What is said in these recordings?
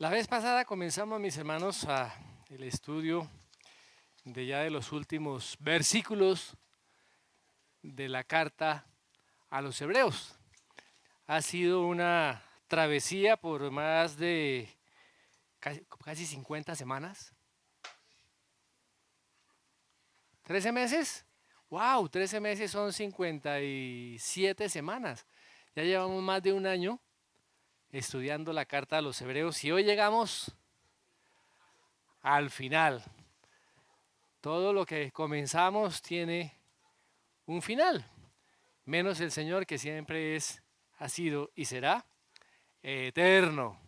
La vez pasada comenzamos, mis hermanos, el estudio de los últimos versículos de la carta a los hebreos. Ha sido una travesía por más de casi 50 semanas. ¿13 meses? ¡Wow! 13 meses son 57 semanas. Ya llevamos más de un año estudiando la carta a los hebreos y hoy llegamos al final. Todo lo que comenzamos tiene un final, menos el Señor, que siempre ha sido y será eterno.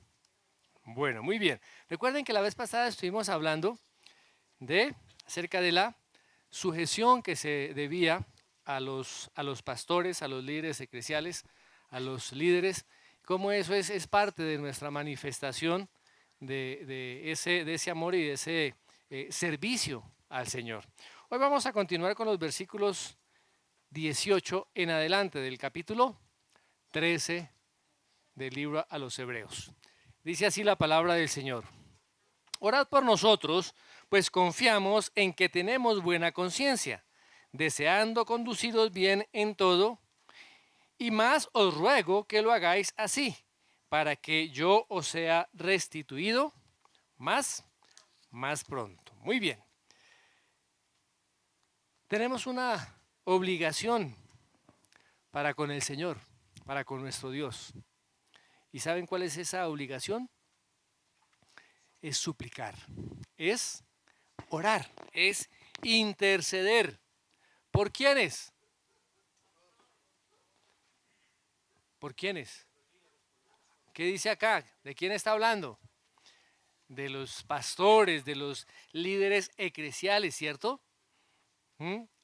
Bueno, muy bien. Recuerden que la vez pasada estuvimos hablando acerca de la sujeción que se debía a los pastores, a los líderes eclesiales, a los líderes, cómo eso es parte de nuestra manifestación de ese amor y de ese servicio al Señor. Hoy vamos a continuar con los versículos 18 en adelante del capítulo 13 del libro a los Hebreos. Dice así la palabra del Señor: Orad por nosotros, pues confiamos en que tenemos buena conciencia, deseando conduciros bien en todo, y más os ruego que lo hagáis así, para que yo os sea restituido más pronto. Muy bien. Tenemos una obligación para con el Señor, para con nuestro Dios. ¿Y saben cuál es esa obligación? Es suplicar, es orar, es interceder. ¿Por quiénes? ¿Por quiénes? ¿Qué dice acá? ¿De quién está hablando? De los pastores, de los líderes eclesiales, ¿cierto?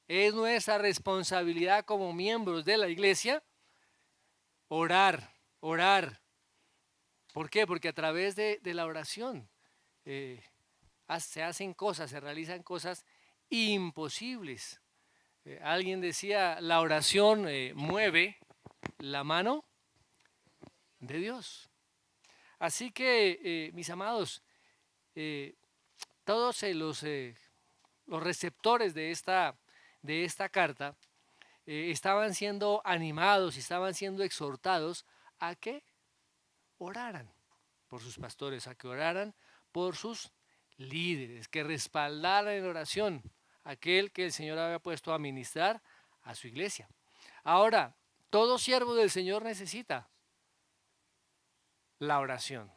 Es nuestra responsabilidad como miembros de la iglesia orar. ¿Por qué? Porque a través de la oración se hacen cosas, se realizan cosas imposibles. Alguien decía, la oración mueve la mano de Dios. Así que, mis amados, todos los receptores de esta carta estaban siendo animados y estaban siendo exhortados a que oraran por sus pastores, a que oraran por sus líderes, que respaldaran en oración aquel que el Señor había puesto a ministrar a su iglesia. Ahora, todo siervo del Señor necesita la oración.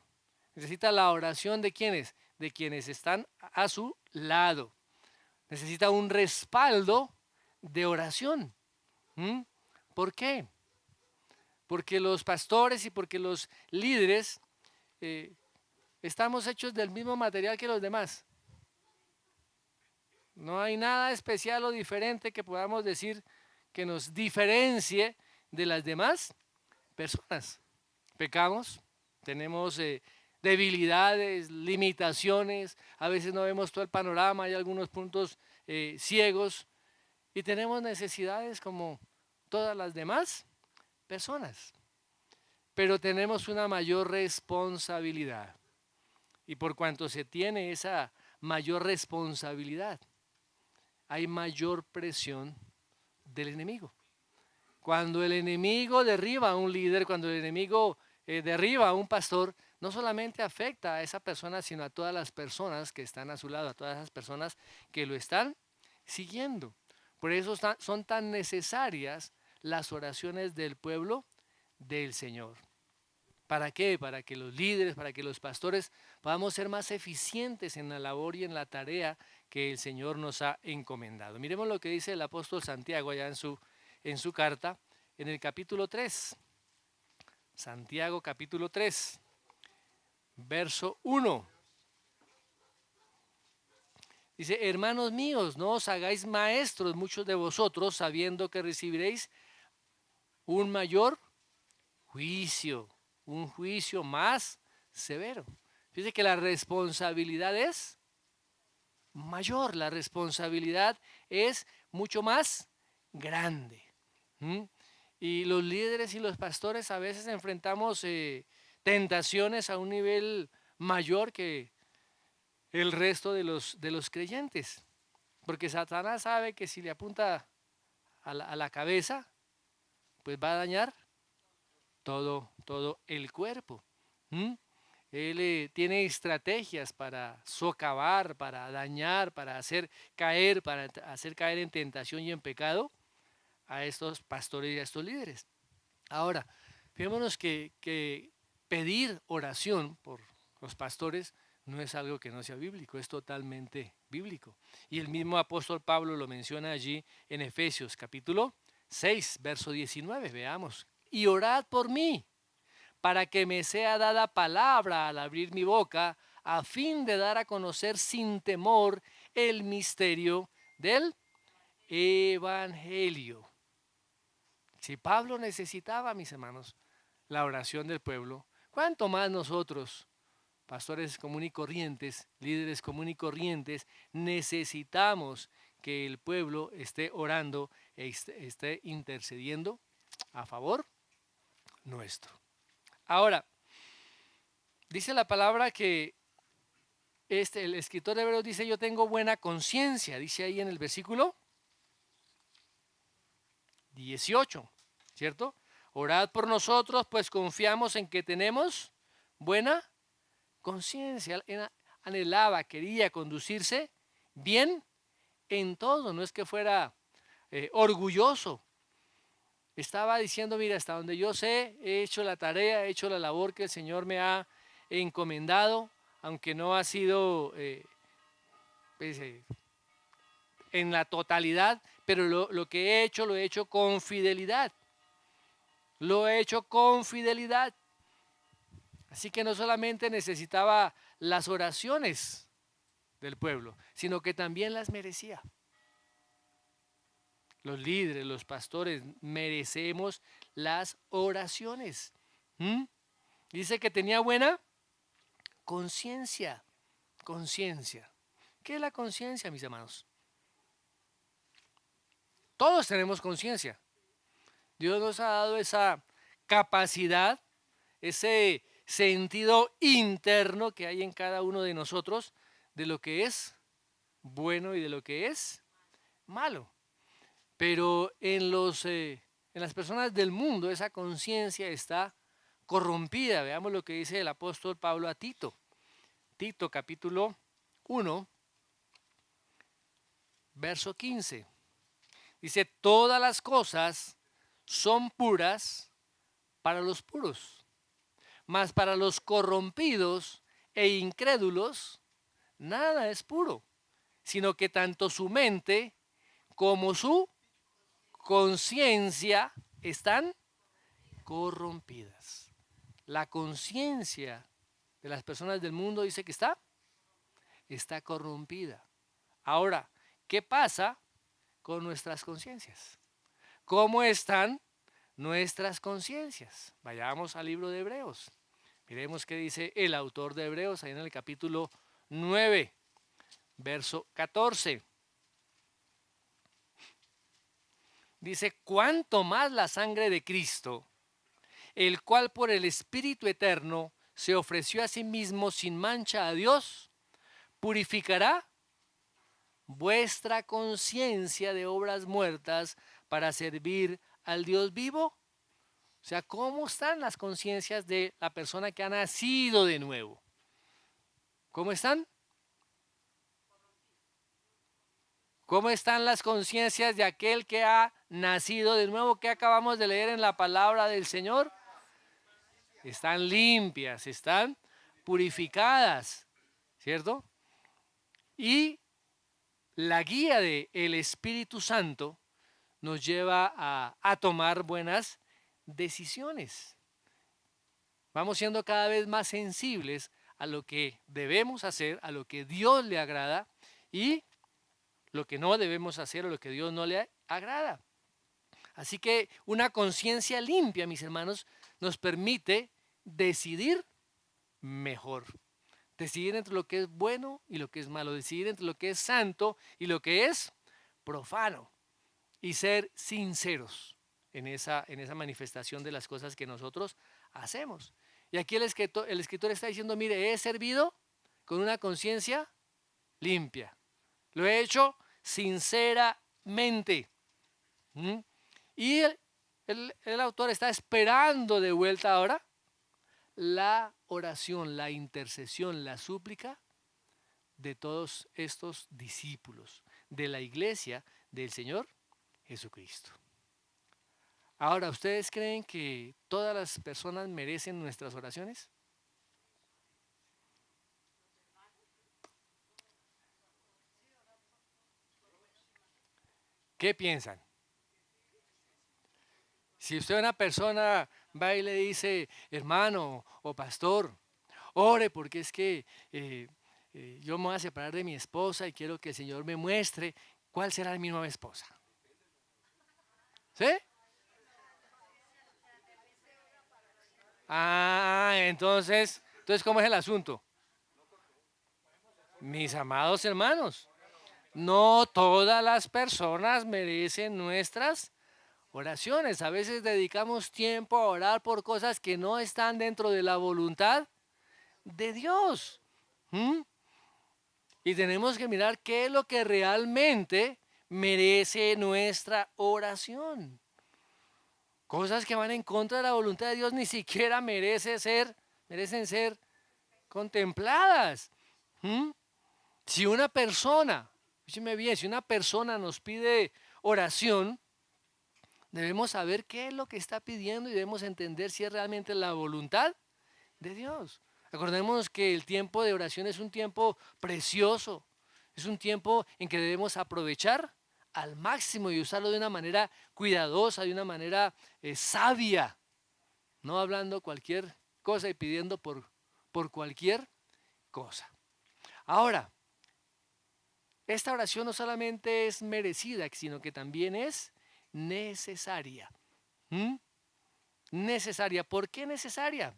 Necesita la oración de quienes, de quienes están a su lado. Necesita un respaldo de oración. ¿Por qué? Porque los pastores y porque los líderes estamos hechos del mismo material que los demás. No hay nada especial o diferente que podamos decir que nos diferencie de las demás personas. Pecamos, tenemos debilidades, limitaciones, a veces no vemos todo el panorama, hay algunos puntos ciegos y tenemos necesidades como todas las demás personas. Pero tenemos una mayor responsabilidad y por cuanto se tiene esa mayor responsabilidad, hay mayor presión del enemigo. Cuando el enemigo derriba a un líder, cuando el enemigo derriba a un pastor, no solamente afecta a esa persona, sino a todas las personas que están a su lado, a todas esas personas que lo están siguiendo. Por eso son tan necesarias las oraciones del pueblo del Señor. ¿Para qué? Para que los líderes, para que los pastores podamos ser más eficientes en la labor y en la tarea que el Señor nos ha encomendado. Miremos lo que dice el apóstol Santiago allá en su carta, en el capítulo 3. Santiago capítulo 3, verso 1. Dice: hermanos míos, no os hagáis maestros muchos de vosotros, sabiendo que recibiréis un mayor juicio, un juicio más severo. Fíjense que la responsabilidad es mayor, la responsabilidad es mucho más grande. Y los líderes y los pastores a veces enfrentamos tentaciones a un nivel mayor que el resto de los creyentes. Porque Satanás sabe que si le apunta a la cabeza, pues va a dañar todo el cuerpo. ¿Mm? Él tiene estrategias para socavar, para dañar, para hacer caer en tentación y en pecado a estos pastores y a estos líderes. Ahora, fijémonos que pedir oración por los pastores no es algo que no sea bíblico, es totalmente bíblico. Y el mismo apóstol Pablo lo menciona allí en Efesios capítulo 6, verso 19, veamos. Y orad por mí, para que me sea dada palabra al abrir mi boca, a fin de dar a conocer sin temor el misterio del Evangelio. Si Pablo necesitaba, mis hermanos, la oración del pueblo, ¿cuánto más nosotros, pastores común y corrientes, líderes común y corrientes, necesitamos que el pueblo esté orando e esté intercediendo a favor nuestro? Ahora, dice la palabra que el escritor de Hebreos dice: yo tengo buena conciencia, dice ahí en el versículo 18, ¿cierto? Orad por nosotros, pues confiamos en que tenemos buena conciencia. Anhelaba, quería conducirse bien en todo, no es que fuera orgulloso. Estaba diciendo: mira, hasta donde yo sé, he hecho la tarea, he hecho la labor que el Señor me ha encomendado, aunque no ha sido pues, en la totalidad, pero lo que he hecho, lo he hecho con fidelidad. Lo he hecho con fidelidad. Así que no solamente necesitaba las oraciones del pueblo, sino que también las merecía. Los líderes, los pastores, merecemos las oraciones. Dice que tenía buena conciencia. Conciencia. ¿Qué es la conciencia, mis hermanos? Todos tenemos conciencia. Dios nos ha dado esa capacidad, ese sentido interno que hay en cada uno de nosotros de lo que es bueno y de lo que es malo. Pero en las personas del mundo esa conciencia está corrompida. Veamos lo que dice el apóstol Pablo a Tito. Tito capítulo 1, verso 15. Dice: todas las cosas son puras para los puros, mas para los corrompidos e incrédulos nada es puro, sino que tanto su mente como su conciencia están corrompidas. La conciencia de las personas del mundo dice que está corrompida. Ahora, ¿qué pasa con nuestras conciencias? ¿Cómo están nuestras conciencias? Vayamos al libro de Hebreos. Miremos qué dice el autor de Hebreos ahí en el capítulo 9, verso 14. Dice: cuánto más la sangre de Cristo, el cual por el Espíritu eterno se ofreció a sí mismo sin mancha a Dios, purificará vuestra conciencia de obras muertas para servir al Dios vivo. O sea, ¿cómo están las conciencias de la persona que ha nacido de nuevo? ¿Cómo están? ¿Cómo están las conciencias de aquel que ha nacido de nuevo, que acabamos de leer en la palabra del Señor? Están limpias, están purificadas, ¿cierto? Y la guía del Espíritu Santo nos lleva a tomar buenas decisiones. Vamos siendo cada vez más sensibles a lo que debemos hacer, a lo que Dios le agrada, y lo que no debemos hacer o lo que Dios no le agrada. Así que una conciencia limpia, mis hermanos, nos permite decidir mejor. Decidir entre lo que es bueno y lo que es malo. Decidir entre lo que es santo y lo que es profano. Y ser sinceros en esa manifestación de las cosas que nosotros hacemos. Y aquí el escritor está diciendo, mire, he servido con una conciencia limpia. Lo he hecho sinceramente. ¿Mm? Y el autor está esperando de vuelta ahora la oración, la intercesión, la súplica de todos estos discípulos de la iglesia del Señor Jesucristo. Ahora, ¿ustedes creen que todas las personas merecen nuestras oraciones? ¿Qué piensan? Si usted una persona va y le dice, hermano o pastor, ore porque es que yo me voy a separar de mi esposa y quiero que el Señor me muestre cuál será mi nueva esposa. ¿Sí? Entonces, ¿cómo es el asunto? Mis amados hermanos, no todas las personas merecen nuestras oraciones. A veces dedicamos tiempo a orar por cosas que no están dentro de la voluntad de Dios. ¿Mm? Y tenemos que mirar qué es lo que realmente merece nuestra oración. Cosas que van en contra de la voluntad de Dios ni siquiera merecen ser contempladas. ¿Mm? Si una persona, escúcheme bien, si una persona nos pide oración, debemos saber qué es lo que está pidiendo y debemos entender si es realmente la voluntad de Dios. Acordémonos que el tiempo de oración es un tiempo precioso, es un tiempo en que debemos aprovechar al máximo y usarlo de una manera cuidadosa, de una manera sabia, no hablando cualquier cosa y pidiendo por cualquier cosa. Ahora, esta oración no solamente es merecida, sino que también es necesaria. ¿Mm? Necesaria. ¿Por qué necesaria?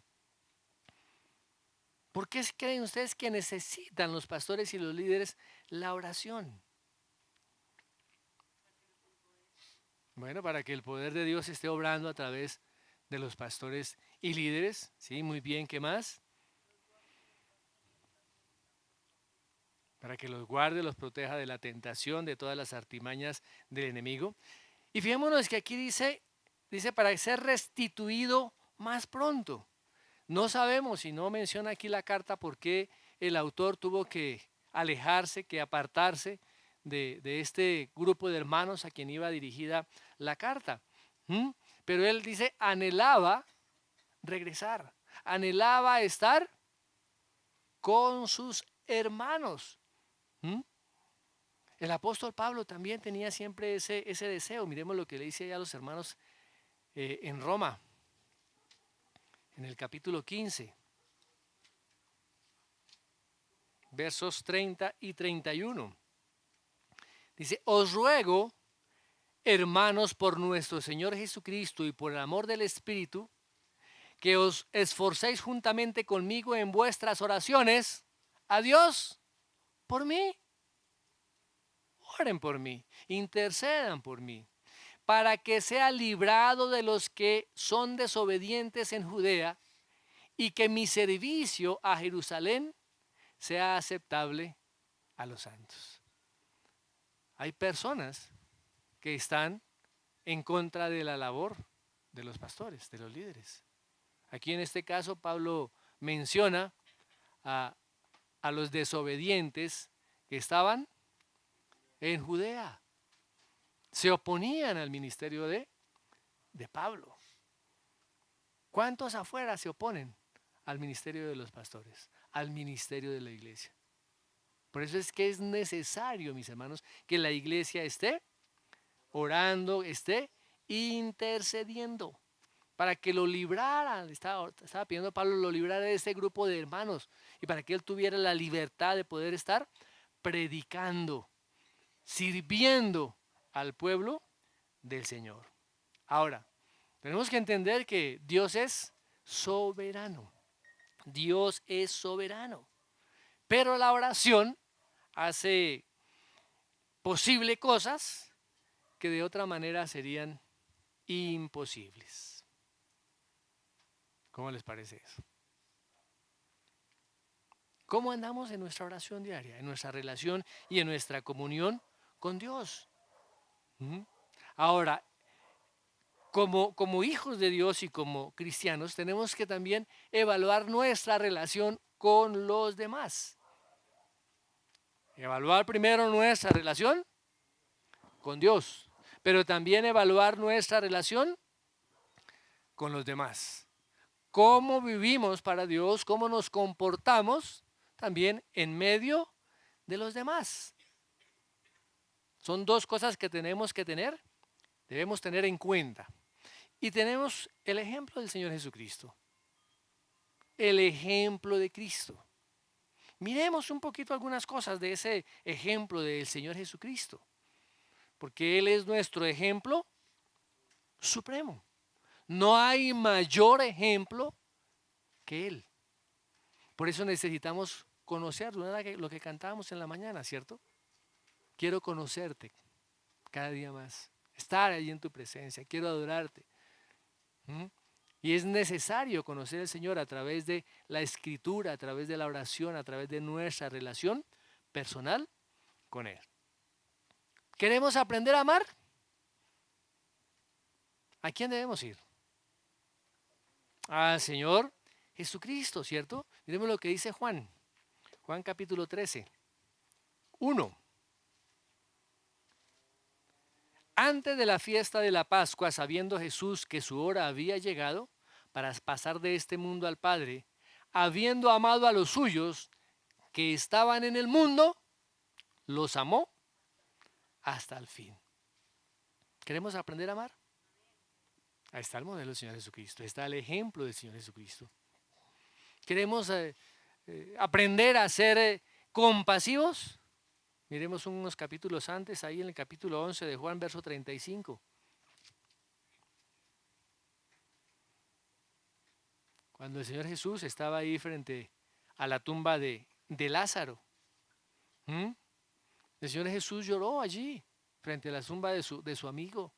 ¿Por qué creen ustedes que necesitan los pastores y los líderes la oración? Bueno, para que el poder de Dios esté obrando a través de los pastores y líderes. Sí, muy bien, ¿qué más? Para que los guarde, los proteja de la tentación, de todas las artimañas del enemigo. Y fijémonos que aquí dice para ser restituido más pronto. No sabemos, y no menciona aquí la carta, por qué el autor tuvo que alejarse, que apartarse de este grupo de hermanos a quien iba dirigida la carta. ¿Mm? Pero él dice, anhelaba regresar, anhelaba estar con sus hermanos. ¿Mm? El apóstol Pablo también tenía siempre ese deseo. Miremos lo que le dice a los hermanos en Roma, en el capítulo 15. Versos 30 y 31. Dice, os ruego, hermanos, por nuestro Señor Jesucristo y por el amor del Espíritu, que os esforcéis juntamente conmigo en vuestras oraciones a Dios por mí. Oren por mí, intercedan por mí, para que sea librado de los que son desobedientes en Judea y que mi servicio a Jerusalén sea aceptable a los santos. Hay personas que están en contra de la labor de los pastores, de los líderes. Aquí en este caso Pablo menciona a, a los desobedientes que estaban en Judea. Se oponían al ministerio de Pablo. ¿Cuántos afuera se oponen al ministerio de los pastores, al ministerio de la iglesia? Por eso es que es necesario, mis hermanos, que la iglesia esté orando, esté intercediendo para que lo librara. Estaba pidiendo a Pablo lo librara de este grupo de hermanos y para que él tuviera la libertad de poder estar predicando, sirviendo al pueblo del Señor. Ahora, tenemos que entender que Dios es soberano. Dios es soberano. Pero la oración hace posible cosas que de otra manera serían imposibles. ¿Cómo les parece eso? ¿Cómo andamos en nuestra oración diaria, en nuestra relación y en nuestra comunión con Dios? ¿Mm? Ahora, como hijos de Dios y como cristianos, tenemos que también evaluar nuestra relación con los demás. Evaluar primero nuestra relación con Dios, pero también evaluar nuestra relación con los demás. Cómo vivimos para Dios, cómo nos comportamos también en medio de los demás. Son dos cosas que tenemos que tener, debemos tener en cuenta. Y tenemos el ejemplo del Señor Jesucristo. El ejemplo de Cristo. Miremos un poquito algunas cosas de ese ejemplo del Señor Jesucristo. Porque Él es nuestro ejemplo supremo. No hay mayor ejemplo que Él. Por eso necesitamos conocerlo, ¿no? Lo que cantábamos en la mañana, ¿cierto? Quiero conocerte cada día más, estar allí en tu presencia, quiero adorarte. ¿Mm? Y es necesario conocer al Señor a través de la escritura, a través de la oración, a través de nuestra relación personal con Él. ¿Queremos aprender a amar? ¿A quién debemos ir? Al Señor Jesucristo, ¿cierto? Miremos lo que dice Juan. Juan capítulo 13. 1. Antes de la fiesta de la Pascua, sabiendo Jesús que su hora había llegado para pasar de este mundo al Padre, habiendo amado a los suyos que estaban en el mundo, los amó hasta el fin. ¿Queremos aprender a amar? Ahí está el modelo del Señor Jesucristo, ahí está el ejemplo del Señor Jesucristo. ¿Queremos aprender a ser compasivos? Miremos unos capítulos antes, ahí en el capítulo 11 de Juan, verso 35. Cuando el Señor Jesús estaba ahí frente a la tumba de Lázaro. El Señor Jesús lloró allí, frente a la tumba de su amigo,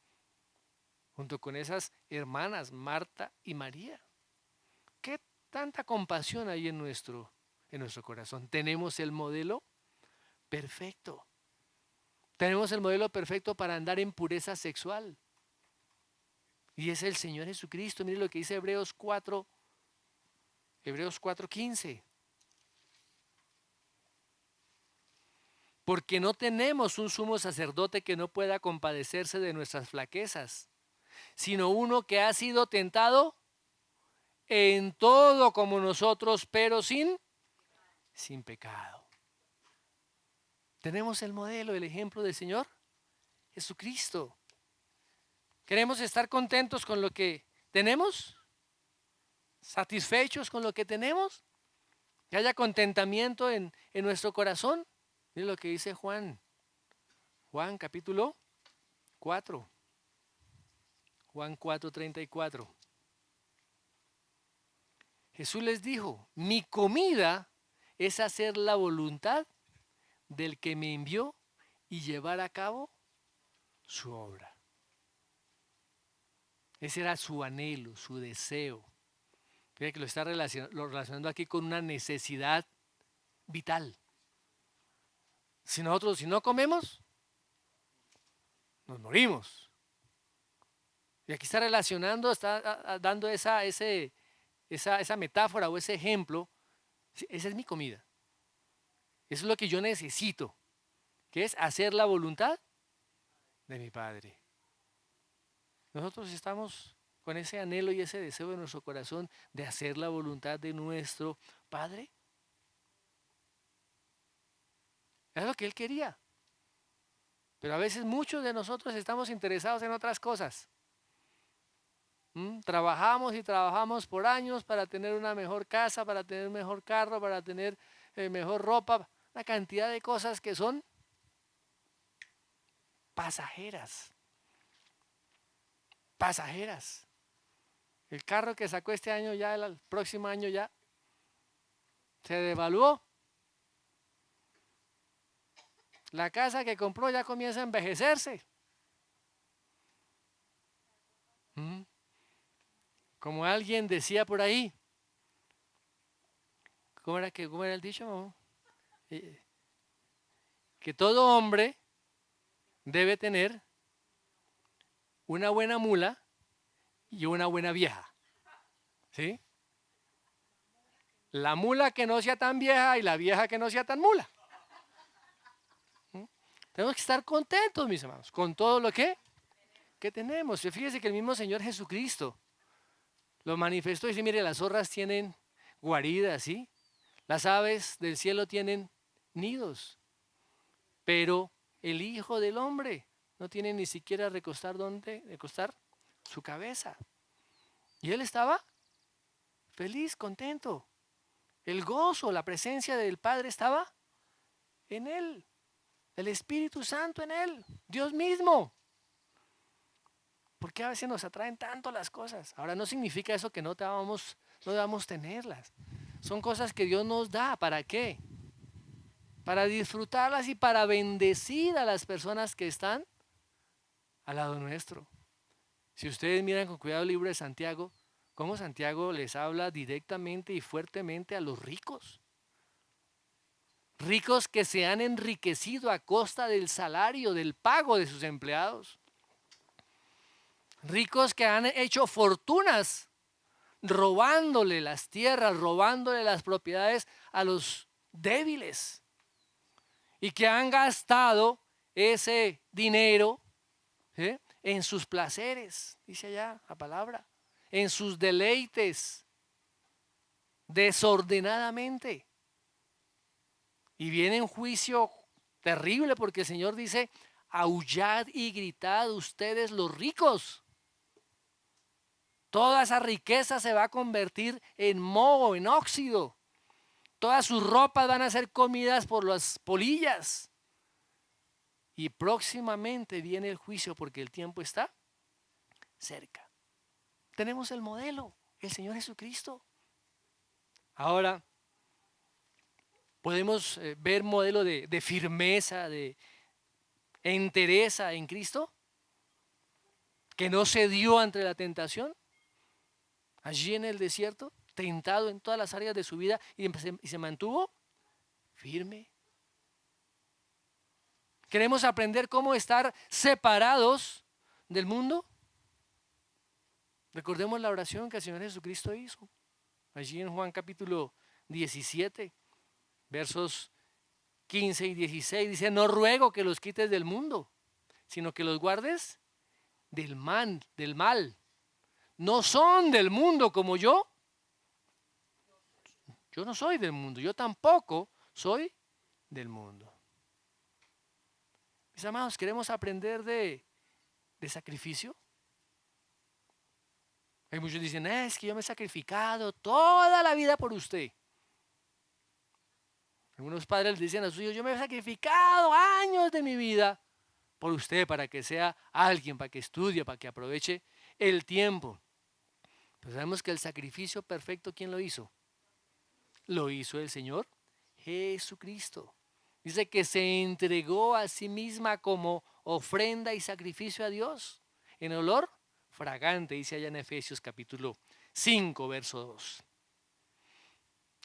junto con esas hermanas, Marta y María. ¿Qué tanta compasión hay en nuestro corazón? Tenemos el modelo perfecto. Tenemos el modelo perfecto para andar en pureza sexual. Y es el Señor Jesucristo. Mire lo que dice Hebreos 4:15. Porque no tenemos un sumo sacerdote que no pueda compadecerse de nuestras flaquezas, sino uno que ha sido tentado en todo como nosotros, pero sin pecado. Tenemos el modelo, el ejemplo del Señor Jesucristo. ¿Queremos estar contentos con lo que tenemos? ¿Satisfechos con lo que tenemos? ¿Que haya contentamiento en nuestro corazón? Mire lo que dice Juan. Juan capítulo 4. Juan 4:34. Jesús les dijo, mi comida es hacer la voluntad del que me envió y llevar a cabo su obra. Ese era su anhelo, su deseo. Fíjate que lo está relacionando aquí con una necesidad vital. Si no comemos, nos morimos. Y aquí está relacionando, está dando esa metáfora o ese ejemplo. Esa es mi comida. Eso es lo que yo necesito, que es hacer la voluntad de mi Padre. Nosotros estamos con ese anhelo y ese deseo en nuestro corazón de hacer la voluntad de nuestro Padre. Es lo que Él quería. Pero a veces muchos de nosotros estamos interesados en otras cosas. Trabajamos y trabajamos por años para tener una mejor casa, para tener un mejor carro, para tener mejor ropa, una cantidad de cosas que son pasajeras. Pasajeras. El carro que sacó este año ya, el próximo año ya, se devaluó. La casa que compró ya comienza a envejecerse. Como alguien decía por ahí, cómo era el dicho, mamá? Eh, Que todo hombre debe tener una buena mula y una buena vieja. ¿Sí? La mula que no sea tan vieja y la vieja que no sea tan mula. ¿Mm? Tenemos que estar contentos, mis hermanos, con todo lo que tenemos. Fíjese que el mismo Señor Jesucristo lo manifestó y dice, mire, las zorras tienen guaridas, ¿sí? Las aves del cielo tienen nidos, pero el Hijo del Hombre no tiene ni siquiera recostar su cabeza. Y él estaba feliz, contento. El gozo, la presencia del Padre estaba en él. El Espíritu Santo en él. Dios mismo. ¿Por qué a veces nos atraen tanto las cosas? Ahora no significa eso que no debamos tenerlas. Son cosas que Dios nos da. ¿Para qué? Para disfrutarlas y para bendecir a las personas que están al lado nuestro. Si ustedes miran con cuidado el libro de Santiago, cómo Santiago les habla directamente y fuertemente a los ricos. Ricos que se han enriquecido a costa del salario, del pago de sus empleados. Ricos que han hecho fortunas robándole las tierras, robándole las propiedades a los débiles. Y que han gastado ese dinero, ¿sí?, en sus placeres, dice allá la palabra, en sus deleites, desordenadamente. Y viene un juicio terrible porque el Señor dice, aullad y gritad ustedes los ricos. Toda esa riqueza se va a convertir en moho, en óxido. Todas sus ropas van a ser comidas por las polillas. Y próximamente viene el juicio porque el tiempo está cerca. Tenemos el modelo, el Señor Jesucristo. Ahora, podemos ver modelo de firmeza, de entereza en Cristo, que no cedió ante la tentación, allí en el desierto, tentado en todas las áreas de su vida y se mantuvo firme. ¿Queremos aprender cómo estar separados del mundo? Recordemos la oración que el Señor Jesucristo hizo. Allí en Juan capítulo 17, versos 15 y 16, dice, no ruego que los quites del mundo, sino que los guardes del mal. No son del mundo como yo. Yo no soy del mundo, yo tampoco soy del mundo. Mis amados, ¿queremos aprender de sacrificio? Hay muchos que dicen, es que yo me he sacrificado toda la vida por usted. Algunos padres les dicen a sus hijos, yo me he sacrificado años de mi vida por usted, para que sea alguien, para que estudie, para que aproveche el tiempo. Pero sabemos que el sacrificio perfecto, ¿quién lo hizo? Lo hizo el Señor Jesucristo. Dice que se entregó a sí misma como ofrenda y sacrificio a Dios, en olor fragante, dice allá en Efesios capítulo 5, verso 2.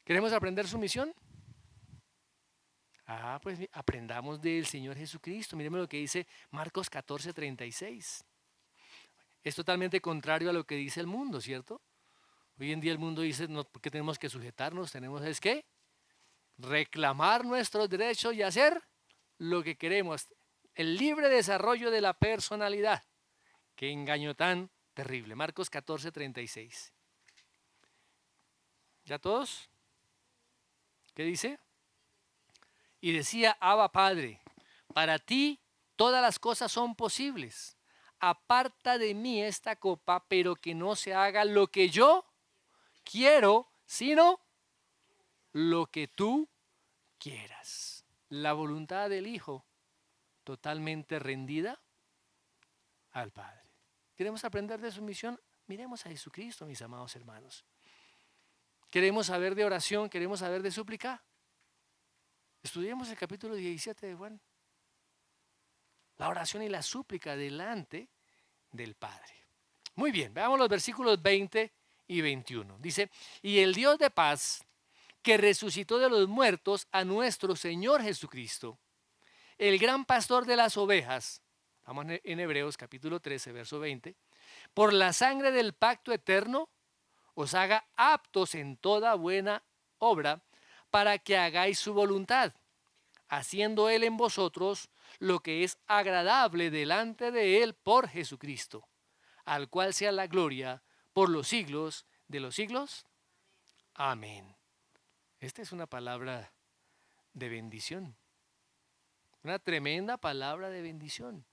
¿Queremos aprender su misión? Pues aprendamos del Señor Jesucristo. Miremos lo que dice Marcos 14:36. Es totalmente contrario a lo que dice el mundo, ¿cierto? Hoy en día el mundo dice, no, ¿por qué tenemos que sujetarnos? Tenemos es que reclamar nuestros derechos y hacer lo que queremos. El libre desarrollo de la personalidad. Qué engaño tan terrible. Marcos 14:36. ¿Ya todos? ¿Qué dice? Y decía, Abba Padre, para ti todas las cosas son posibles. Aparta de mí esta copa, pero que no se haga lo que yo quiero, sino lo que tú quieras. La voluntad del Hijo totalmente rendida al Padre. ¿Queremos aprender de su misión? Miremos a Jesucristo, mis amados hermanos. ¿Queremos saber de oración? ¿Queremos saber de súplica? Estudiemos el capítulo 17 de Juan. La oración y la súplica delante del Padre. Muy bien, veamos los versículos 20 y 21. Dice, y el Dios de paz que resucitó de los muertos a nuestro Señor Jesucristo, el gran pastor de las ovejas, estamos en Hebreos capítulo 13, verso 20, por la sangre del pacto eterno, os haga aptos en toda buena obra, para que hagáis su voluntad, haciendo Él en vosotros lo que es agradable delante de Él por Jesucristo, al cual sea la gloria por los siglos de los siglos. Amén. Esta es una palabra de bendición, una tremenda palabra de bendición.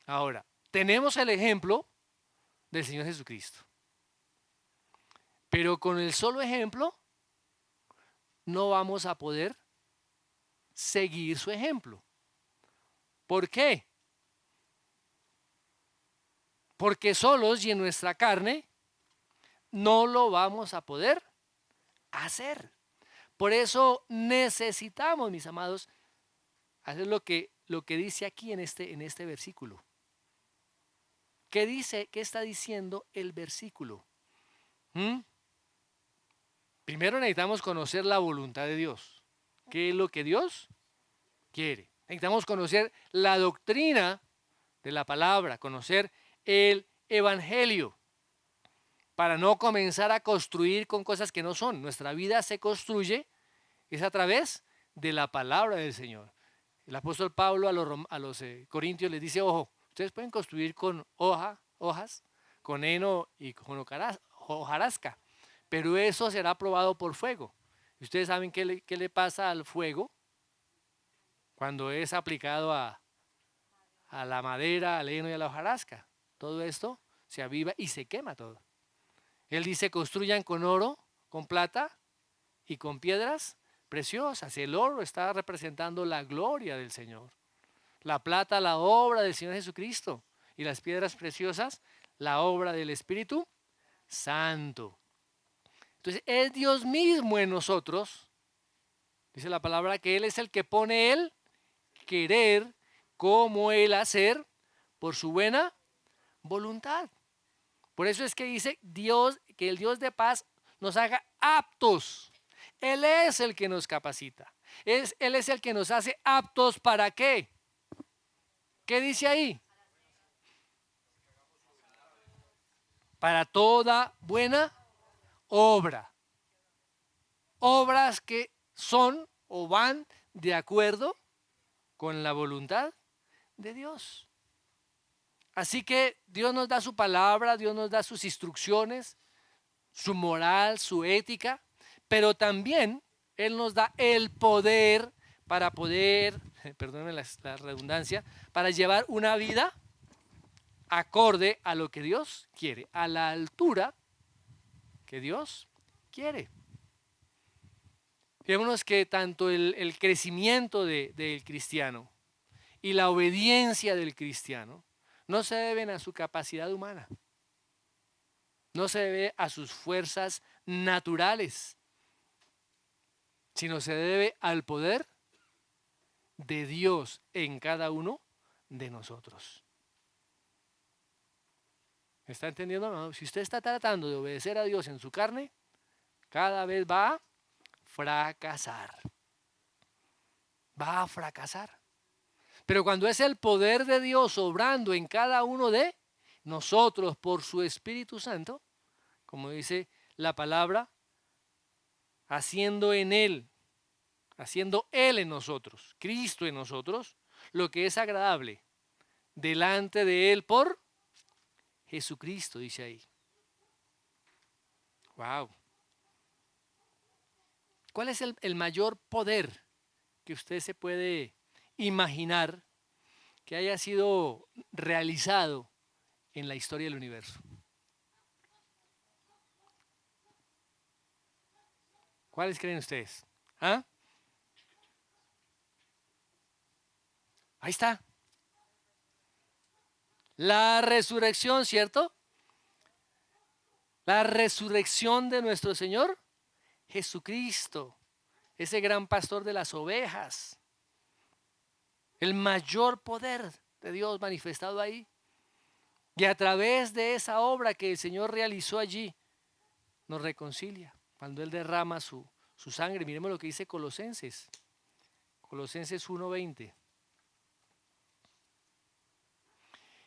Ahora, tenemos el ejemplo del Señor Jesucristo, pero con el solo ejemplo no vamos a poder seguir su ejemplo. ¿Por qué? Porque solos y en nuestra carne no lo vamos a poder hacer. Por eso necesitamos, mis amados, hacer lo que dice aquí en este versículo. ¿Qué dice? ¿Qué está diciendo el versículo? Primero necesitamos conocer la voluntad de Dios. ¿Qué es lo que Dios quiere? Necesitamos conocer la doctrina de la palabra, conocer el evangelio, para no comenzar a construir con cosas que no son. Nuestra vida se construye es a través de la palabra del Señor. El apóstol Pablo a los corintios les dice, ojo, ustedes pueden construir con hojas, con heno y con hojarasca, pero eso será probado por fuego. ¿Y ustedes saben qué le pasa al fuego cuando es aplicado a la madera, al heno y a la hojarasca? Todo esto se aviva y se quema todo. Él dice, construyan con oro, con plata y con piedras preciosas. El oro está representando la gloria del Señor. La plata, la obra del Señor Jesucristo. Y las piedras preciosas, la obra del Espíritu Santo. Entonces, es Dios mismo en nosotros. Dice la palabra que Él es el que pone el querer como el hacer por su buena voluntad. Por eso es que dice Dios, que el Dios de paz nos haga aptos. Él es el que nos capacita. Él es el que nos hace aptos ¿para qué? ¿Qué dice ahí? Para toda buena obra. Obras que son o van de acuerdo con la voluntad de Dios. Así que Dios nos da su palabra, Dios nos da sus instrucciones, su moral, su ética, pero también Él nos da el poder para poder, perdónenme la redundancia, para llevar una vida acorde a lo que Dios quiere, a la altura que Dios quiere. Fijémonos que tanto el crecimiento del cristiano y la obediencia del cristiano no se deben a su capacidad humana, no se debe a sus fuerzas naturales, sino se debe al poder de Dios en cada uno de nosotros. ¿Me está entendiendo? No, si usted está tratando de obedecer a Dios en su carne, cada vez va a fracasar. Va a fracasar. Pero cuando es el poder de Dios obrando en cada uno de nosotros por su Espíritu Santo, como dice la palabra, haciendo Él en nosotros, Cristo en nosotros, lo que es agradable delante de Él por Jesucristo, dice ahí. Wow. ¿Cuál es el mayor poder que usted se puede imaginar que haya sido realizado en la historia del universo? ¿Cuáles creen ustedes? ¿Ah? Ahí está. La resurrección, ¿cierto? La resurrección de nuestro Señor Jesucristo, ese gran pastor de las ovejas. El mayor poder de Dios manifestado ahí. Y a través de esa obra que el Señor realizó allí, nos reconcilia. Cuando Él derrama su su sangre. Miremos lo que dice Colosenses. Colosenses 1:20.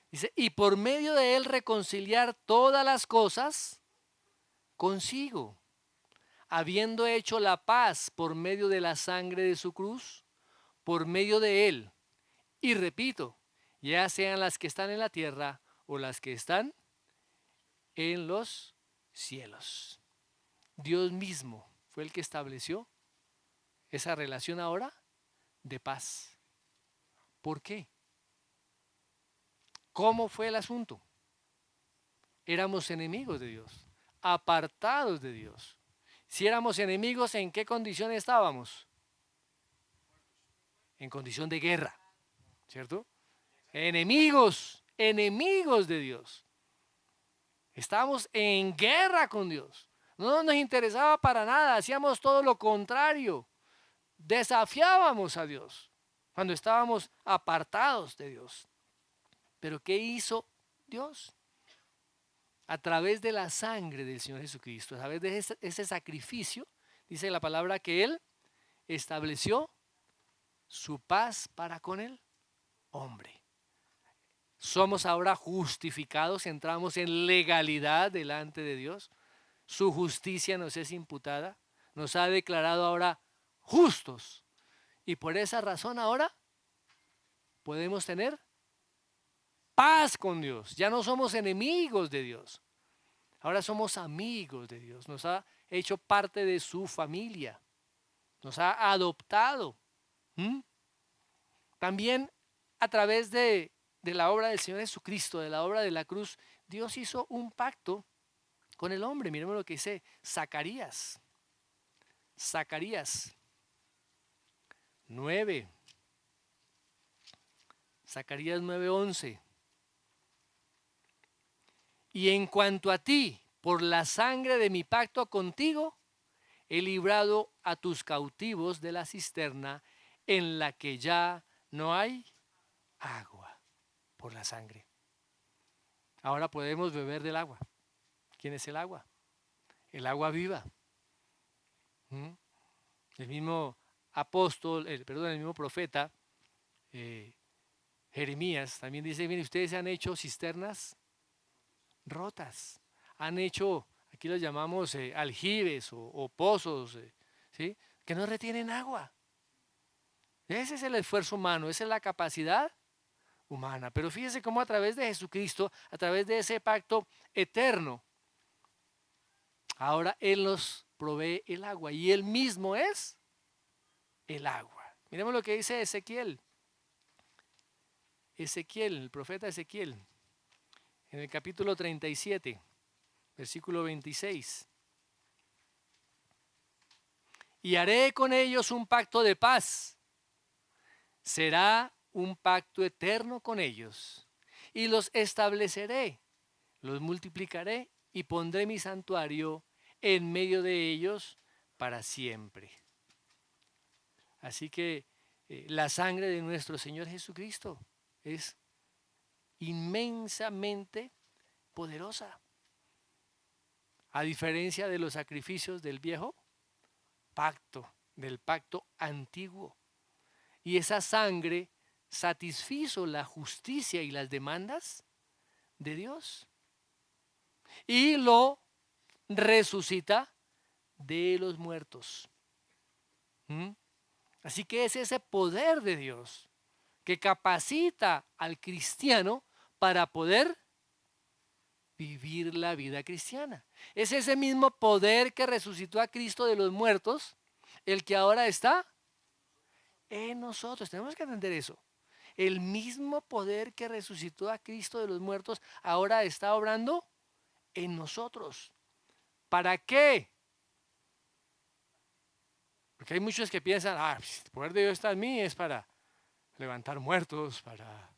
Dice, y por medio de él reconciliar todas las cosas consigo, habiendo hecho la paz por medio de la sangre de su cruz, por medio de él. Y repito, ya sean las que están en la tierra o las que están en los cielos. Dios mismo fue el que estableció esa relación ahora de paz. ¿Por qué? ¿Cómo fue el asunto? Éramos enemigos de Dios, apartados de Dios. Si éramos enemigos, ¿en qué condición estábamos? En condición de guerra, ¿cierto? Enemigos, enemigos de Dios. Estábamos en guerra con Dios. No nos interesaba para nada, hacíamos todo lo contrario. Desafiábamos a Dios cuando estábamos apartados de Dios. Pero ¿qué hizo Dios? A través de la sangre del Señor Jesucristo, a través de ese sacrificio, dice la palabra que Él estableció su paz para con el hombre. Somos ahora justificados, entramos en legalidad delante de Dios. Su justicia nos es imputada, nos ha declarado ahora justos. Y por esa razón ahora podemos tener paz con Dios. Ya no somos enemigos de Dios. Ahora somos amigos de Dios. Nos ha hecho parte de su familia. Nos ha adoptado. También a través de la obra del Señor Jesucristo, de la obra de la cruz, Dios hizo un pacto con el hombre. Miremos lo que dice Zacarías. Zacarías 9. Zacarías 9:11. Y en cuanto a ti, por la sangre de mi pacto contigo, he librado a tus cautivos de la cisterna en la que ya no hay agua, por la sangre. Ahora podemos beber del agua. ¿Quién es el agua? El agua viva. El mismo apóstol, el mismo profeta Jeremías también dice, miren, ustedes han hecho cisternas rotas, han hecho, aquí los llamamos aljibes o pozos, ¿sí? Que no retienen agua. Ese es el esfuerzo humano, esa es la capacidad humana. Pero fíjese cómo a través de Jesucristo, a través de ese pacto eterno, ahora Él nos provee el agua y Él mismo es el agua. Miremos lo que dice Ezequiel. Ezequiel, el profeta Ezequiel, en el capítulo 37, versículo 26. Y haré con ellos un pacto de paz. Será un pacto eterno con ellos. Y los estableceré, los multiplicaré y pondré mi santuario en medio de ellos para siempre. Así que la sangre de nuestro Señor Jesucristo es inmensamente poderosa. A diferencia de los sacrificios del viejo pacto, del pacto antiguo. Y esa sangre satisfizo la justicia y las demandas de Dios. Y lo resucita de los muertos. Así que es ese poder de Dios que capacita al cristiano para poder vivir la vida cristiana. Es ese mismo poder que resucitó a Cristo de los muertos, el que ahora está en nosotros. Tenemos que entender eso. El mismo poder que resucitó a Cristo de los muertos ahora está obrando en nosotros. ¿Para qué? Porque hay muchos que piensan, el poder de Dios está en mí, es para levantar muertos, para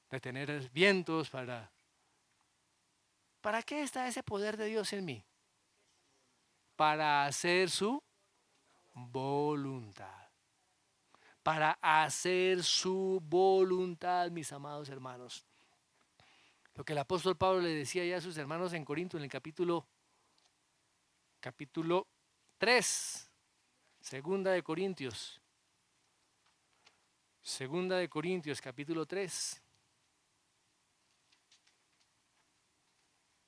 detener vientos, ¿para qué está ese poder de Dios en mí? Para hacer su voluntad. Para hacer su voluntad, mis amados hermanos. Lo que el apóstol Pablo le decía ya a sus hermanos en Corinto en el capítulo 3. Segunda de Corintios. Segunda de Corintios, capítulo 3.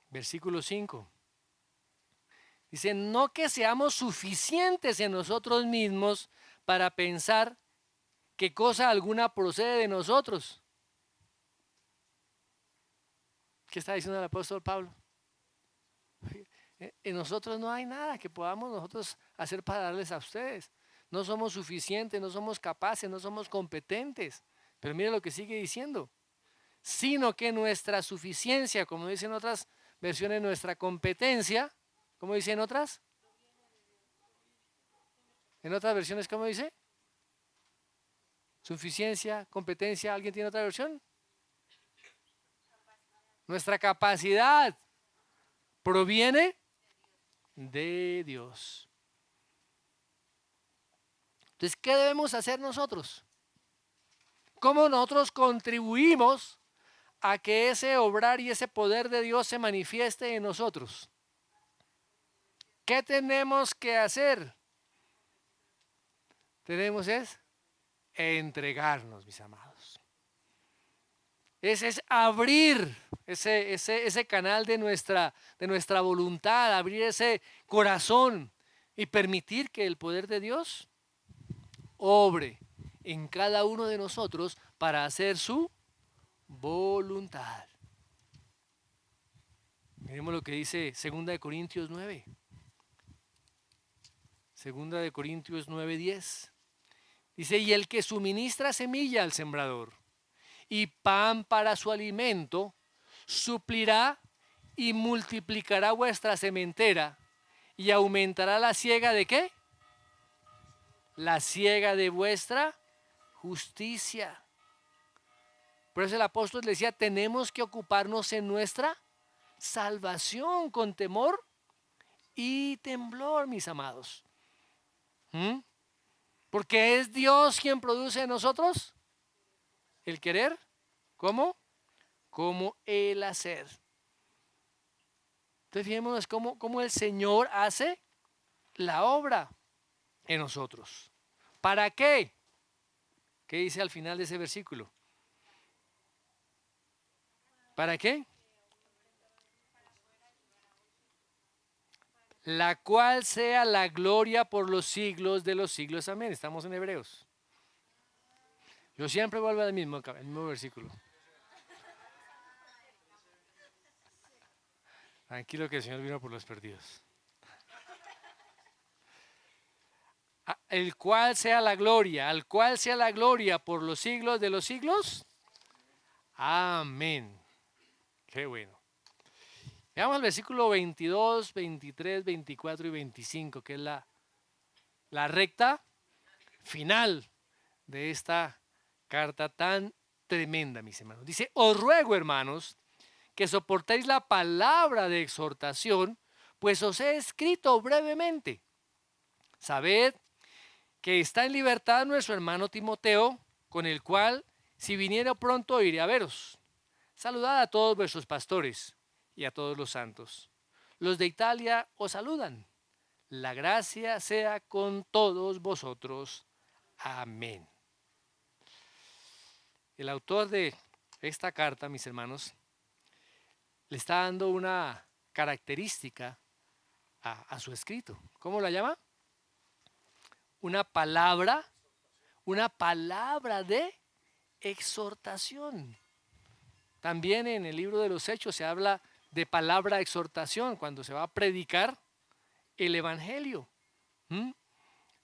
Versículo 5. Dice, no que seamos suficientes en nosotros mismos para pensar que cosa alguna procede de nosotros. ¿Qué está diciendo el apóstol Pablo? En nosotros no hay nada que podamos nosotros hacer para darles a ustedes. No somos suficientes, no somos capaces, no somos competentes. Pero mire lo que sigue diciendo. Sino que nuestra suficiencia, como dicen otras versiones, nuestra competencia, ¿cómo dicen otras? En otras versiones, ¿cómo dice? Suficiencia, competencia. ¿Alguien tiene otra versión? Nuestra capacidad proviene de Dios. Entonces, ¿qué debemos hacer nosotros? ¿Cómo nosotros contribuimos a que ese obrar y ese poder de Dios se manifieste en nosotros? ¿Qué tenemos que hacer? Tenemos es entregarnos, mis amados. Ese es abrir ese canal de nuestra voluntad, abrir ese corazón y permitir que el poder de Dios obre en cada uno de nosotros para hacer su voluntad. Miremos lo que dice 2 de Corintios 9. 2 de Corintios 9:10. Dice, y el que suministra semilla al sembrador y pan para su alimento, suplirá y multiplicará vuestra sementera y aumentará la siega de ¿qué? La siega de vuestra justicia. Por eso el apóstol decía, tenemos que ocuparnos en nuestra salvación con temor y temblor, mis amados. Porque es Dios quien produce en nosotros el querer, ¿cómo? Como el hacer. Entonces fijémonos cómo el Señor hace la obra en nosotros. ¿Para qué? ¿Qué dice al final de ese versículo? ¿Para qué? La cual sea la gloria por los siglos de los siglos. Amén. Estamos en Hebreos. Yo siempre vuelvo al mismo versículo. Tranquilo que el Señor vino por los perdidos. El cual sea la gloria, al cual sea la gloria por los siglos de los siglos. Amén. Qué bueno. Veamos el versículo 22, 23, 24 y 25, que es la recta final de esta carta tan tremenda, mis hermanos. Dice, os ruego, hermanos, que soportéis la palabra de exhortación, pues os he escrito brevemente. Sabed que está en libertad nuestro hermano Timoteo, con el cual, si viniera pronto, iré a veros. Saludad a todos vuestros pastores y a todos los santos. Los de Italia os saludan. La gracia sea con todos vosotros. Amén. El autor de esta carta, mis hermanos, le está dando una característica a su escrito. ¿Cómo la llama? Una palabra de exhortación. También en el libro de los Hechos se habla de palabra exhortación cuando se va a predicar el evangelio.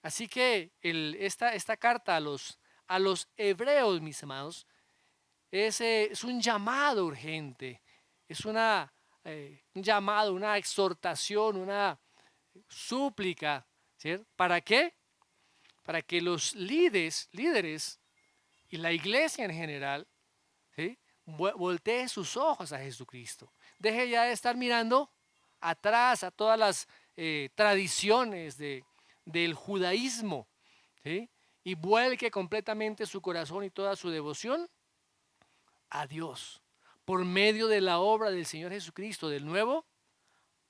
Así que esta carta a los hebreos, mis amados, es un llamado urgente, es un llamado, una exhortación, una súplica, ¿cierto? ¿Para qué? Para que los líderes y la iglesia en general, ¿sí?, voltee sus ojos a Jesucristo. Deje ya de estar mirando atrás a todas las tradiciones del judaísmo, ¿sí?, y vuelque completamente su corazón y toda su devoción a Dios por medio de la obra del Señor Jesucristo, del nuevo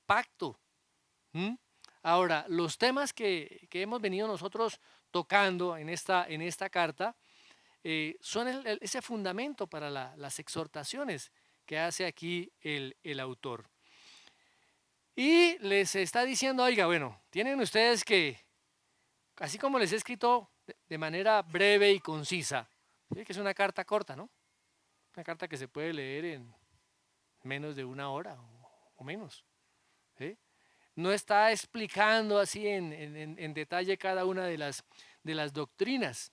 pacto. Ahora, los temas que hemos venido nosotros tocando en esta carta son ese fundamento para las exhortaciones que hace aquí el autor. Y les está diciendo, oiga, bueno, tienen ustedes que, así como les he escrito de manera breve y concisa, ¿sí? Que es una carta corta, ¿no? Una carta que se puede leer en menos de una hora o menos, ¿sí? No está explicando así en detalle cada una de las doctrinas,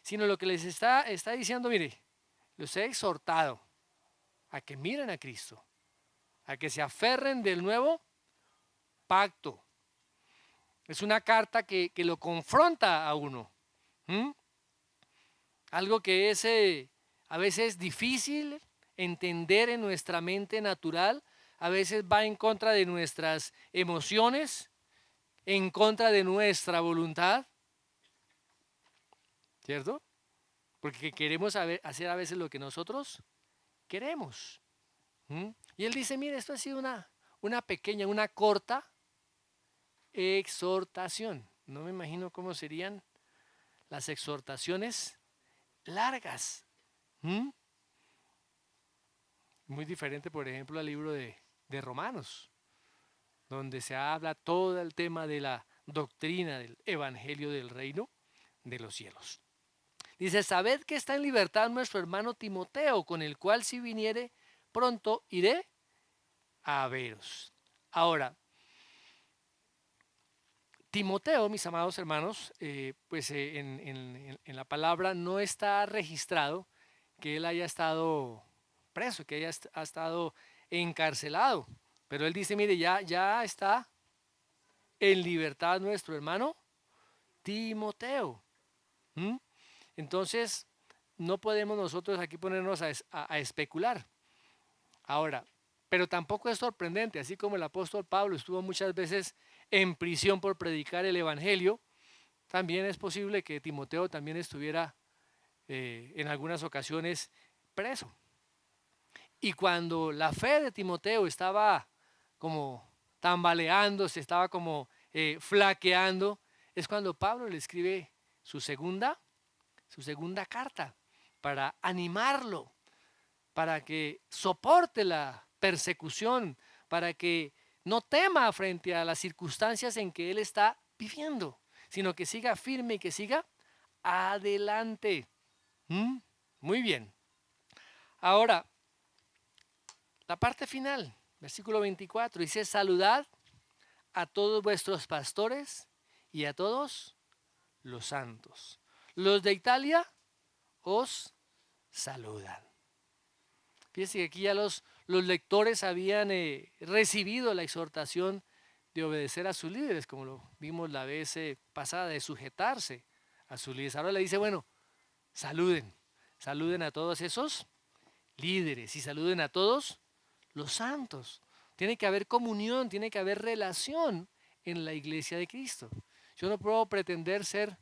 sino lo que les está diciendo, mire, los he exhortado a que miren a Cristo, a que se aferren del nuevo pacto. Es una carta que lo confronta a uno. Algo que es a veces difícil entender en nuestra mente natural, a veces va en contra de nuestras emociones, en contra de nuestra voluntad, ¿cierto? Porque queremos hacer a veces lo que nosotros queremos. Y él dice, mire, esto ha sido una pequeña, una corta exhortación. No me imagino cómo serían las exhortaciones largas. Muy diferente, por ejemplo, al libro de Romanos, donde se habla todo el tema de la doctrina del evangelio del reino de los cielos. Dice, sabed que está en libertad nuestro hermano Timoteo, con el cual si viniere pronto iré a veros. Ahora, Timoteo, mis amados hermanos, en la palabra no está registrado que él haya estado preso, que ha estado encarcelado. Pero él dice, mire, ya está en libertad nuestro hermano Timoteo. Entonces, no podemos nosotros aquí ponernos a especular. Ahora, pero tampoco es sorprendente, así como el apóstol Pablo estuvo muchas veces en prisión por predicar el evangelio, también es posible que Timoteo también estuviera en algunas ocasiones preso. Y cuando la fe de Timoteo estaba como tambaleándose, estaba como flaqueando, es cuando Pablo le escribe su segunda carta para animarlo, para que soporte la persecución, para que no tema frente a las circunstancias en que él está viviendo, sino que siga firme y que siga adelante. Muy bien. Ahora, la parte final, versículo 24, dice, saludad a todos vuestros pastores y a todos los santos. Los de Italia os saludan. Fíjense que aquí ya los lectores habían recibido la exhortación de obedecer a sus líderes, como lo vimos la vez pasada, de sujetarse a sus líderes. Ahora le dice, bueno, saluden a todos esos líderes y saluden a todos los santos. Tiene que haber comunión, tiene que haber relación en la iglesia de Cristo. Yo no puedo pretender ser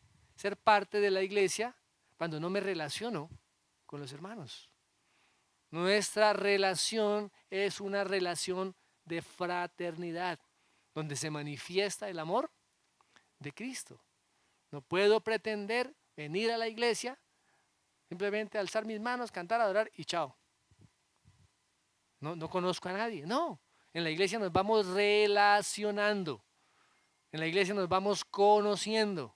parte de la iglesia cuando no me relaciono con los hermanos. Nuestra relación es una relación de fraternidad, donde se manifiesta el amor de Cristo. No puedo pretender venir a la iglesia, simplemente alzar mis manos, cantar, adorar y chao. No conozco a nadie. No, en la iglesia nos vamos relacionando. En la iglesia nos vamos conociendo.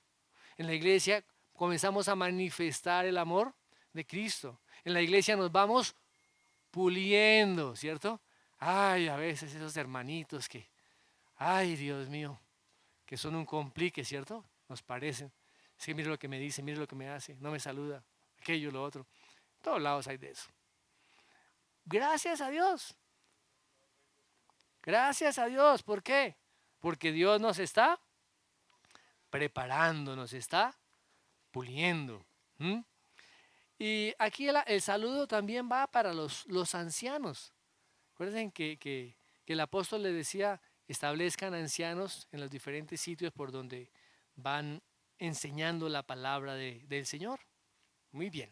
En la iglesia comenzamos a manifestar el amor de Cristo. En la iglesia nos vamos puliendo, ¿cierto? Ay, a veces esos hermanitos que, ay, Dios mío, que son un complique, ¿cierto? Nos parecen. Es que mire lo que me dice, mire lo que me hace, no me saluda, aquello, lo otro. En todos lados hay de eso. Gracias a Dios. Gracias a Dios. ¿Por qué? Porque Dios nos está preparando, nos está puliendo. Y aquí el saludo también va para los ancianos. Recuerden que el apóstol le decía, establezcan ancianos en los diferentes sitios por donde van enseñando la palabra del Señor. Muy bien.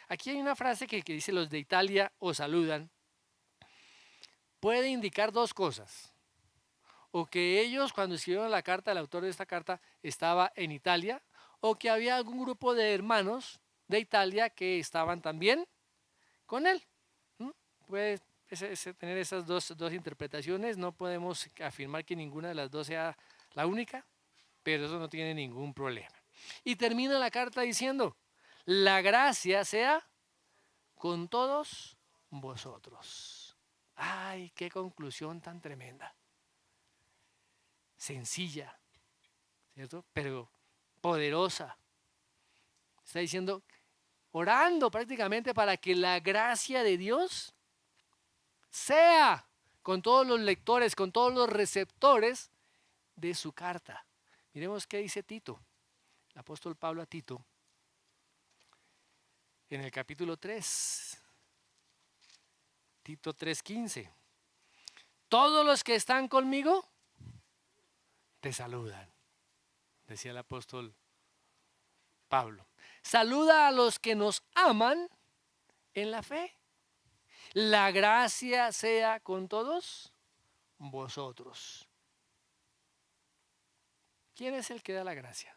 Aquí hay una frase que dice, los de Italia os saludan. Puede indicar dos cosas. o que ellos cuando escribieron la carta, el autor de esta carta estaba en Italia, o que había algún grupo de hermanos de Italia que estaban también con él. Puede tener esas dos interpretaciones, no podemos afirmar que ninguna de las dos sea la única, pero eso no tiene ningún problema. Y termina la carta diciendo, la gracia sea con todos vosotros. Ay, qué conclusión tan tremenda. Sencilla, ¿cierto? Pero poderosa. Está diciendo, orando prácticamente para que la gracia de Dios sea con todos los lectores, con todos los receptores de su carta. Miremos qué dice Tito, el apóstol Pablo a Tito, en el capítulo 3, Tito 3:15. Todos los que están conmigo te saludan, decía el apóstol Pablo. Saluda a los que nos aman en la fe. La gracia sea con todos vosotros. ¿Quién es el que da la gracia?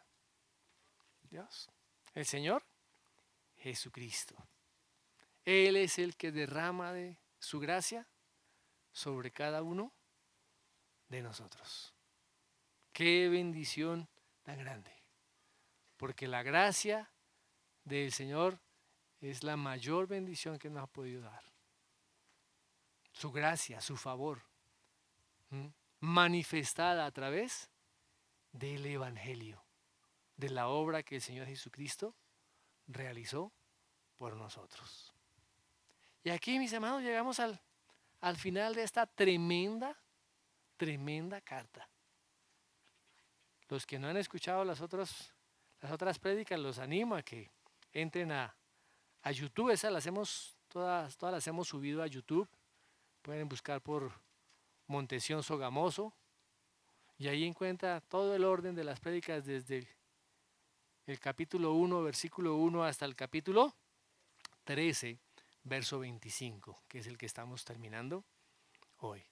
Dios. El Señor Jesucristo. Él es el que derrama de su gracia sobre cada uno de nosotros. Qué bendición tan grande. Porque la gracia del Señor es la mayor bendición que nos ha podido dar. Su gracia, su favor, manifestada a través del Evangelio, de la obra que el Señor Jesucristo realizó por nosotros. Y aquí, mis hermanos, llegamos al final de esta tremenda carta. Los que no han escuchado las otras prédicas, los animo a que entren a YouTube. Esas las hemos, todas las hemos subido a YouTube. Pueden buscar por Montesión Sogamoso y ahí encuentra todo el orden de las prédicas desde el capítulo 1, versículo 1 hasta el capítulo 13, verso 25, que es el que estamos terminando hoy.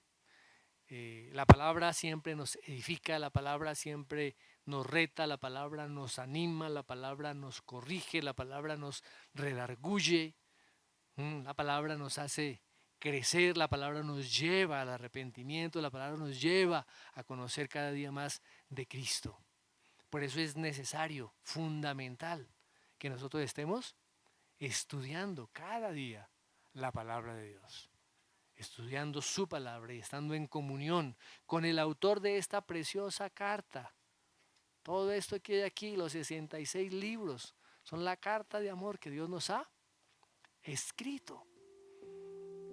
La palabra siempre nos edifica, la palabra siempre nos reta, la palabra nos anima, la palabra nos corrige, la palabra nos redarguye, la palabra nos hace crecer, la palabra nos lleva al arrepentimiento, la palabra nos lleva a conocer cada día más de Cristo. Por eso es necesario, fundamental, que nosotros estemos estudiando cada día la palabra de Dios, estudiando su palabra y estando en comunión con el autor de esta preciosa carta. Todo esto que hay aquí, los 66 libros, son la carta de amor que Dios nos ha escrito.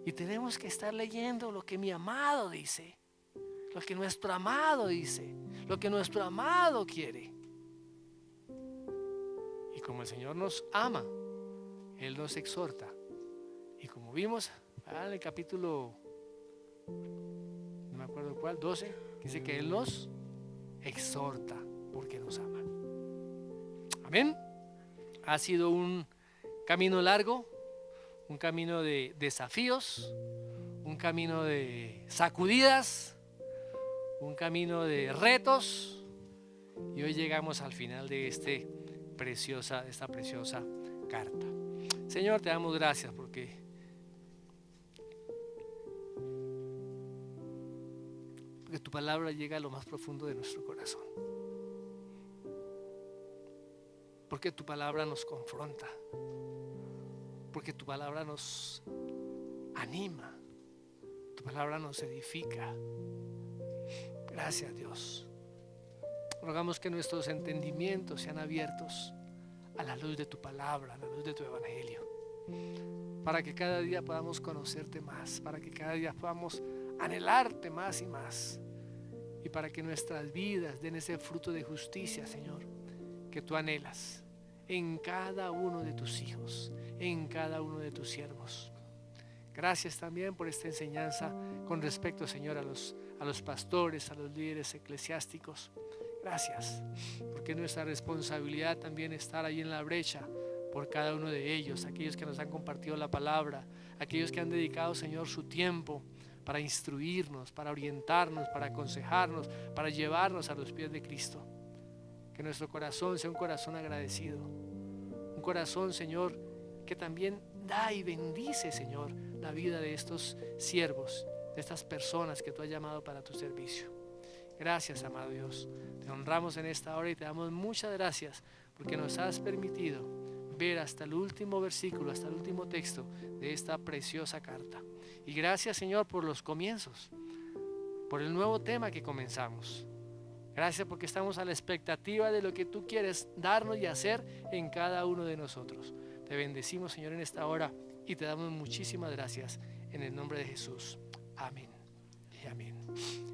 Y tenemos que estar leyendo lo que mi amado dice, lo que nuestro amado dice, lo que nuestro amado quiere. Y como el Señor nos ama, Él nos exhorta. Y como vimos en el capítulo, no me acuerdo cuál, 12, dice que Él nos exhorta porque nos ama. Amén. Ha sido un camino largo, un camino de desafíos, un camino de sacudidas, un camino de retos, y hoy llegamos al final de esta preciosa carta. Señor, te damos gracias porque tu palabra llega a lo más profundo de nuestro corazón, porque tu palabra nos confronta, porque tu palabra nos anima, tu palabra nos edifica. Gracias, Dios. Rogamos que nuestros entendimientos sean abiertos a la luz de tu palabra, a la luz de tu evangelio, para que cada día podamos conocerte más, para que cada día podamos anhelarte más y más, y para que nuestras vidas den ese fruto de justicia, Señor, que tú anhelas en cada uno de tus hijos, en cada uno de tus siervos. Gracias también por esta enseñanza con respecto, Señor, a los pastores, a los líderes eclesiásticos. Gracias, porque es nuestra responsabilidad también estar ahí en la brecha por cada uno de ellos, aquellos que nos han compartido la palabra, aquellos que han dedicado, Señor, su tiempo para instruirnos, para orientarnos, para aconsejarnos, para llevarnos a los pies de Cristo. Que nuestro corazón sea un corazón agradecido, un corazón, Señor, que también da y bendice, Señor, la vida de estos siervos, de estas personas que tú has llamado para tu servicio. Gracias, amado Dios. Te honramos en esta hora y te damos muchas gracias porque nos has permitido ver hasta el último versículo, hasta el último texto de esta preciosa carta. Y gracias, Señor, por los comienzos, por el nuevo tema que comenzamos. Gracias porque estamos a la expectativa de lo que tú quieres darnos y hacer en cada uno de nosotros. Te bendecimos, Señor, en esta hora y te damos muchísimas gracias en el nombre de Jesús. Amén y amén.